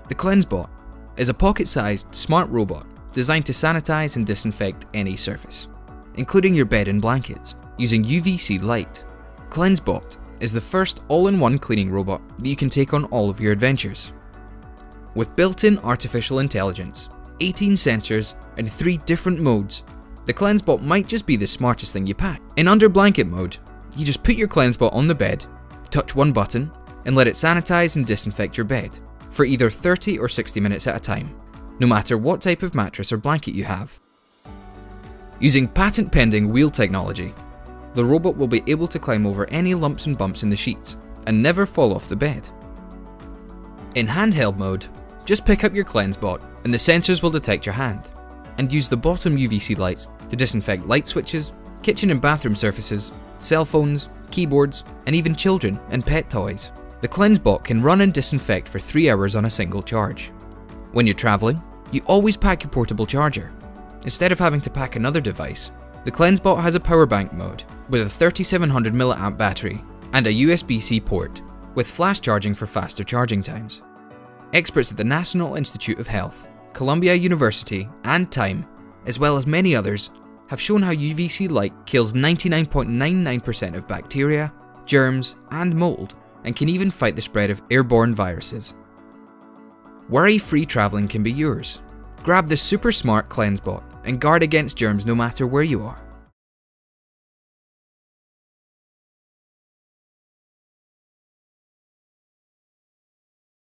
The CleanseBot is a pocket-sized, smart robot designed to sanitize and disinfect any surface, including your bed and blankets, using UVC light. CleanseBot is the first all-in-one cleaning robot that you can take on all of your adventures. With built-in artificial intelligence, 18 sensors, and 3 different modes, the CleanseBot might just be the smartest thing you pack. In under blanket mode, you just put your CleanseBot on the bed, touch one button, and let it sanitize and disinfect your bed for either 30 or 60 minutes at a time, no matter what type of mattress or blanket you have. Using patent-pending wheel technology, the robot will be able to climb over any lumps and bumps in the sheets and never fall off the bed. In handheld mode, just pick up your CleanseBot and the sensors will detect your hand, and use the bottom UVC lights to disinfect light switches, kitchen and bathroom surfaces, cell phones, keyboards, and even children and pet toys. The CleanseBot can run and disinfect for 3 hours on a single charge. When you're traveling, you always pack your portable charger. Instead of having to pack another device, the CleanseBot has a power bank mode with a 3700 mAh battery and a USB-C port with flash charging for faster charging times. Experts at the National Institute of Health, Columbia University, and Time, as well as many others, have shown how UVC light kills 99.99% of bacteria, germs, and mold, and can even fight the spread of airborne viruses. Worry-free traveling can be yours. Grab the super smart CleanseBot and guard against germs no matter where you are.